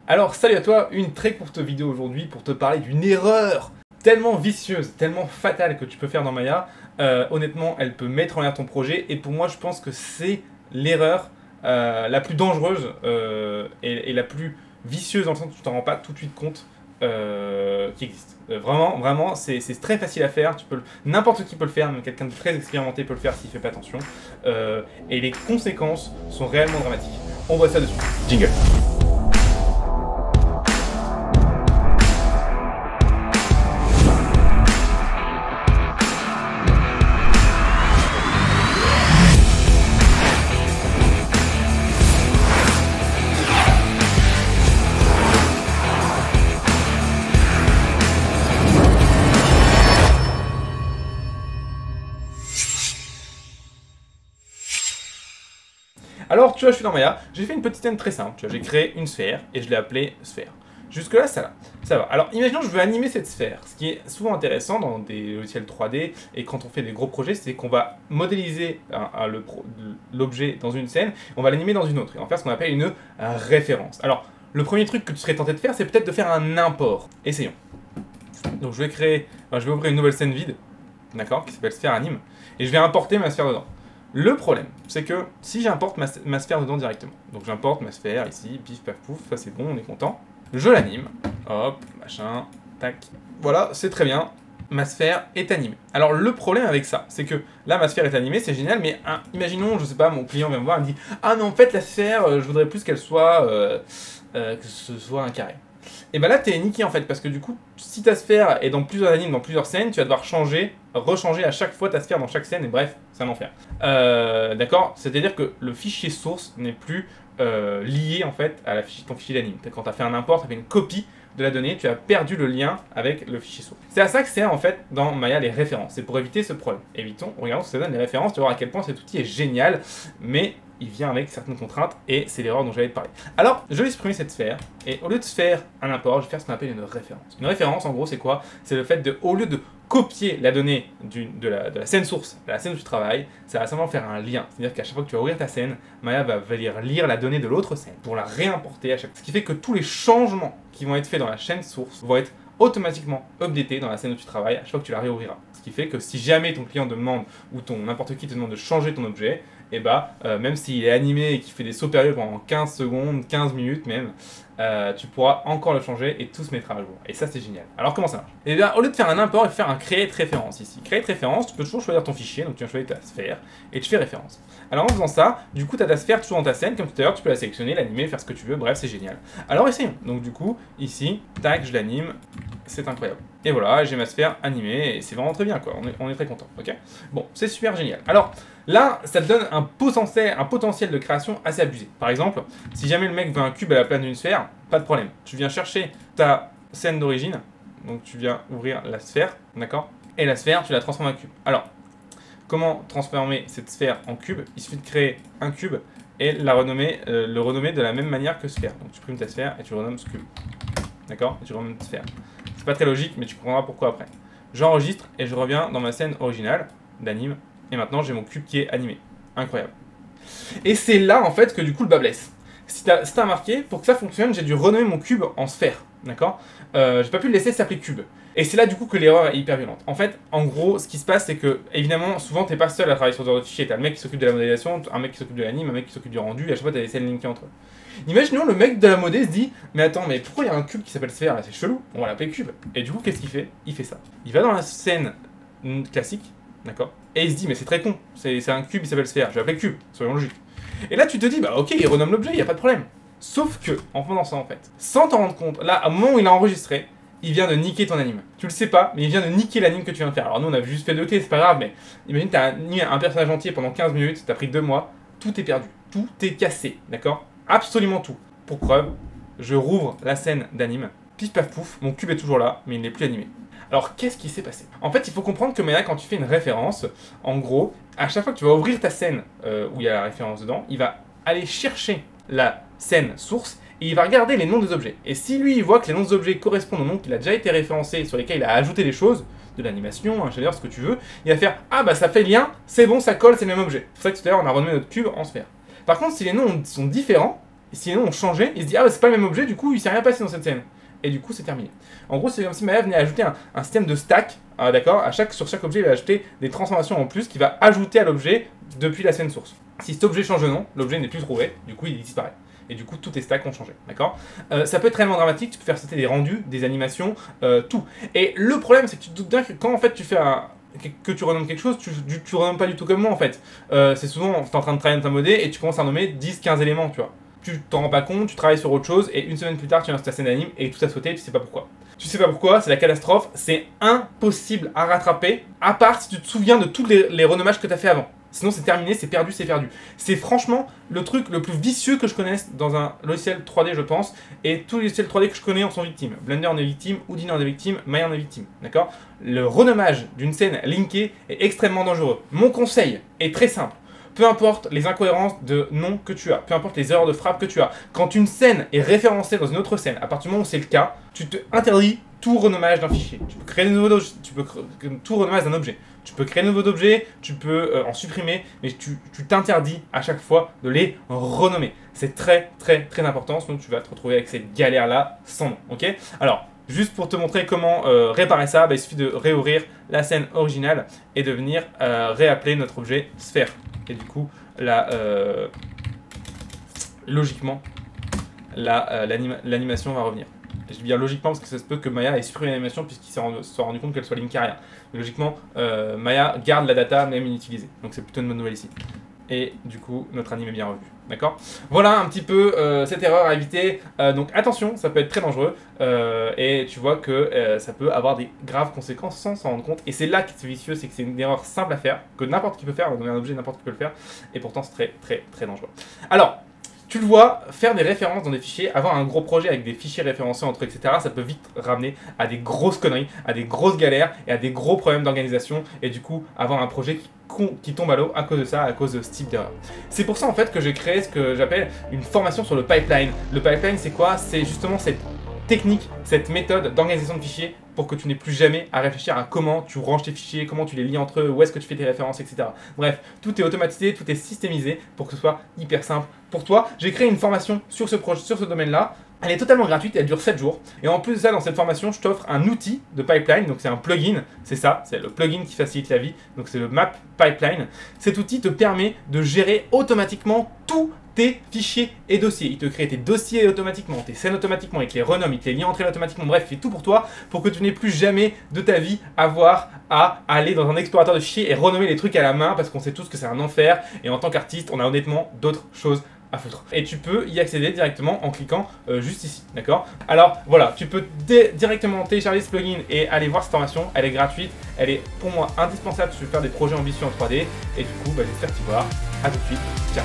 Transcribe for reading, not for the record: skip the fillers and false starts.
Alors salut à toi, une très courte vidéo aujourd'hui pour te parler d'une erreur tellement vicieuse, tellement fatale que tu peux faire dans Maya. Honnêtement, elle peut mettre en l'air ton projet et pour moi je pense que c'est l'erreur la plus dangereuse et la plus vicieuse dans le sens où tu t'en rends pas tout de suite compte qui existe. Vraiment, c'est très facile à faire, n'importe qui peut le faire, même quelqu'un de très expérimenté peut le faire s'il fait pas attention. Et les conséquences sont réellement dramatiques. On voit ça dessus. Jingle. Alors, tu vois, je suis dans Maya, j'ai fait une petite scène très simple, tu vois, j'ai créé une sphère et je l'ai appelée sphère. Jusque-là, ça va. Alors, imaginons que je veux animer cette sphère. Ce qui est souvent intéressant dans des logiciels 3D et quand on fait des gros projets, c'est qu'on va modéliser l'objet dans une scène, on va l'animer dans une autre et on va faire ce qu'on appelle une référence. Alors, le premier truc que tu serais tenté de faire, c'est peut-être de faire un import. Essayons. Donc, je vais ouvrir une nouvelle scène vide, d'accord, qui s'appelle sphère anime, et je vais importer ma sphère dedans. Le problème, c'est que si j'importe ma sphère dedans directement, donc j'importe ma sphère ici, pif paf pouf, ça c'est bon, on est content, je l'anime, hop, machin, tac, voilà, c'est très bien, ma sphère est animée. Alors le problème avec ça, c'est que là ma sphère est animée, c'est génial, mais imaginons, je sais pas, mon client vient me voir, il me dit « Ah mais en fait la sphère, je voudrais plus qu'elle soit, que ce soit un carré ». Et bah là t'es niqué en fait, parce que du coup, si ta sphère est dans plusieurs animes, dans plusieurs scènes, tu vas devoir rechanger à chaque fois ta sphère dans chaque scène, et bref, c'est un enfer. D'accord. C'est-à-dire que le fichier source n'est plus lié en fait à ton fichier d'anime. Quand tu as fait un import, tu as fait une copie de la donnée, tu as perdu le lien avec le fichier source. C'est à ça que c'est en fait dans Maya les références, c'est pour éviter ce problème. Regardons ce que ça donne les références, tu vas voir à quel point cet outil est génial, mais il vient avec certaines contraintes et c'est l'erreur dont j'allais te parler. Alors, je vais supprimer cette sphère et au lieu de faire un import, je vais faire ce qu'on appelle une référence. Une référence, en gros, c'est quoi? C'est le fait de, au lieu de copier la donnée de la scène source, de la scène où tu travailles, ça va simplement faire un lien. C'est-à-dire qu'à chaque fois que tu vas ouvrir ta scène, Maya va venir lire la donnée de l'autre scène pour la réimporter à chaque fois. Ce qui fait que tous les changements qui vont être faits dans la chaîne source vont être automatiquement updatés dans la scène où tu travailles à chaque fois que tu la réouvriras. Ce qui fait que si jamais ton client demande ou n'importe qui te demande de changer ton objet, et même s'il est animé et qu'il fait des sauts périlleux pendant 15 secondes, 15 minutes même, tu pourras encore le changer et tout se mettra à jour. Et ça c'est génial. Alors comment ça marche? Et bien au lieu de faire un import, il faut faire un create référence ici. Create référence, tu peux toujours choisir ton fichier, donc tu vas choisir ta sphère et tu fais référence. Alors en faisant ça, du coup tu as ta sphère toujours dans ta scène, comme tout à l'heure tu peux la sélectionner, l'animer, faire ce que tu veux, bref c'est génial. Alors essayons. Donc du coup, ici, tac, je l'anime, c'est incroyable. Et voilà, j'ai ma sphère animée et c'est vraiment très bien quoi, on est très content, ok? Bon, c'est super génial. Alors là, ça te donne un potentiel de création assez abusé. Par exemple, si jamais le mec veut un cube à la place d'une sphère, pas de problème. Tu viens chercher ta scène d'origine, donc tu viens ouvrir la sphère, d'accord? Et la sphère, tu la transformes en cube. Alors, comment transformer cette sphère en cube? Il suffit de créer un cube et le renommer de la même manière que sphère. Donc tu primes ta sphère et tu le renommes ce cube. D'accord? Et tu le renommes sphère. C'est pas très logique, mais tu comprendras pourquoi après. J'enregistre et je reviens dans ma scène originale d'anime. Et maintenant, j'ai mon cube qui est animé. Incroyable. Et c'est là, en fait, que du coup, le bas blesse. Si t'as remarqué, pour que ça fonctionne, j'ai dû renommer mon cube en sphère. D'accord? J'ai pas pu le laisser s'appeler cube. Et c'est là, du coup, que l'erreur est hyper violente. En fait, en gros, ce qui se passe, c'est que, évidemment, souvent, t'es pas seul à travailler sur ce genre de fichier. T'as le mec qui s'occupe de la modélisation, un mec qui s'occupe de l'anime, un mec qui s'occupe du rendu, et à chaque fois, t'as des scènes linkées entre eux. Imaginons, le mec de la modé se dit, mais attends, mais pourquoi il y a un cube qui s'appelle sphère là? C'est chelou, on va l'appeler cube. Et du coup, qu'est-ce qu'il fait? Il fait ça. Il va dans la scène classique, d'accord? Et il se dit, mais c'est très con, c'est un cube, il s'appelle sphère, je vais l'appeler cube, soyons logiques. Et là, tu te dis, bah ok, il renomme l'objet, il n'y a pas de problème. Sauf que, en faisant ça en fait, sans t'en rendre compte, là, au moment où il a enregistré, il vient de niquer ton anime. Tu le sais pas, mais il vient de niquer l'anime que tu viens de faire. Alors nous, on a juste fait 2 clés, c'est pas grave, mais imagine, t'as animé un personnage entier pendant 15 minutes, t'as pris 2 mois, tout est perdu, tout est cassé, d'accord? Absolument tout. Pour preuve, je rouvre la scène d'anime, pif paf pouf, mon cube est toujours là, mais il n'est plus animé. Alors, qu'est-ce qui s'est passé? En fait, il faut comprendre que Maya, quand tu fais une référence, en gros, à chaque fois que tu vas ouvrir ta scène où il y a la référence dedans, il va aller chercher la scène source et il va regarder les noms des objets. Et si lui, il voit que les noms des objets correspondent aux noms qu'il a déjà été référencés, sur lesquels il a ajouté des choses, de l'animation, un shader, ce que tu veux, il va faire « Ah bah ça fait lien, c'est bon, ça colle, c'est le même objet ». C'est pour ça que tout à l'heure, on a renommé notre cube en sphère. Par contre, si les noms sont différents, sinon on changeait, il se dit ah bah, c'est pas le même objet, du coup il s'est rien passé dans cette scène. Et du coup c'est terminé. En gros c'est comme si Maya venait ajouter un système de stack, d'accord, sur chaque objet il va ajouter des transformations en plus qu'il va ajouter à l'objet depuis la scène source. Si cet objet change de nom, l'objet n'est plus trouvé, du coup il disparaît. Et du coup, tous tes stacks ont changé, d'accord. Ça peut être réellement dramatique, tu peux faire sauter des rendus, des animations, tout. Et le problème, c'est que tu te doutes bien que quand en fait tu fais que tu renommes quelque chose, tu renommes pas du tout comme moi en fait. C'est souvent, tu es en train de travailler dans ta modé et tu commences à nommer 10-15 éléments, tu vois. Tu t'en rends pas compte, tu travailles sur autre chose et une semaine plus tard, tu lances ta scène d'anime et tout a sauté et tu sais pas pourquoi. Tu sais pas pourquoi, c'est la catastrophe, c'est impossible à rattraper, à part si tu te souviens de tous les renommages que tu as fait avant. Sinon c'est terminé, c'est perdu, c'est perdu. C'est franchement le truc le plus vicieux que je connaisse dans un logiciel 3D je pense. Et tous les logiciels 3D que je connais en sont victimes. Blender en est victime, Houdini en est victime, Maya en est victime. D'accord. Le renommage d'une scène linkée est extrêmement dangereux. Mon conseil est très simple. Peu importe les incohérences de nom que tu as, peu importe les erreurs de frappe que tu as, quand une scène est référencée dans une autre scène, à partir du moment où c'est le cas, tu te interdis tout renommage d'un fichier. Tu peux créer tout renommage d'un objet. Tu peux créer de nouveaux objets, tu peux en supprimer, mais tu t'interdis à chaque fois de les renommer. C'est très important, sinon tu vas te retrouver avec cette galère-là sans nom, ok? Alors, juste pour te montrer comment réparer ça, bah, il suffit de réouvrir la scène originale et de venir réappeler notre objet sphère. Et du coup, là, logiquement, l'animation va revenir. Je dis bien logiquement parce que ça se peut que Maya ait supprimé l'animation puisqu'il s'est rendu compte qu'elle soit linkée à rien. Mais logiquement, Maya garde la data même inutilisée. Donc c'est plutôt une bonne nouvelle ici. Et du coup, notre anime est bien revu. D'accord? Voilà un petit peu cette erreur à éviter. Donc attention, ça peut être très dangereux. Et tu vois que ça peut avoir des graves conséquences sans s'en rendre compte. Et c'est là que c'est vicieux, c'est que c'est une erreur simple à faire, que n'importe qui peut faire. On a un objet, n'importe qui peut le faire. Et pourtant, c'est très dangereux. Alors, tu le vois, faire des références dans des fichiers, avoir un gros projet avec des fichiers référencés entre eux, etc., ça peut vite ramener à des grosses conneries, à des grosses galères et à des gros problèmes d'organisation et du coup avoir un projet qui tombe à l'eau à cause de ça, à cause de ce type d'erreur. C'est pour ça en fait que j'ai créé ce que j'appelle une formation sur le pipeline. Le pipeline c'est quoi? C'est justement cette technique, cette méthode d'organisation de fichiers pour que tu n'aies plus jamais à réfléchir à comment tu ranges tes fichiers, comment tu les lis entre eux, où est-ce que tu fais tes références, etc. Bref, tout est automatisé, tout est systémisé pour que ce soit hyper simple pour toi. J'ai créé une formation sur ce domaine-là. Elle est totalement gratuite, elle dure 7 jours. Et en plus de ça, dans cette formation, je t'offre un outil de pipeline. Donc c'est un plugin, c'est ça, c'est le plugin qui facilite la vie. Donc c'est le Map Pipeline. Cet outil te permet de gérer automatiquement tous tes fichiers et dossiers. Il te crée tes dossiers automatiquement, tes scènes automatiquement, il te les renomme, il te les lie entre elles automatiquement. Bref, il fait tout pour toi pour que tu n'aies plus jamais de ta vie avoir à aller dans un explorateur de fichiers et renommer les trucs à la main parce qu'on sait tous que c'est un enfer. Et en tant qu'artiste, on a honnêtement d'autres choses à foutre. Et tu peux y accéder directement en cliquant juste ici, d'accord? Alors voilà, tu peux directement télécharger ce plugin et aller voir cette formation. Elle est gratuite, elle est pour moi indispensable si tu veux faire des projets ambitieux en 3D. Et du coup, j'espère t'y voir. A tout de suite, ciao!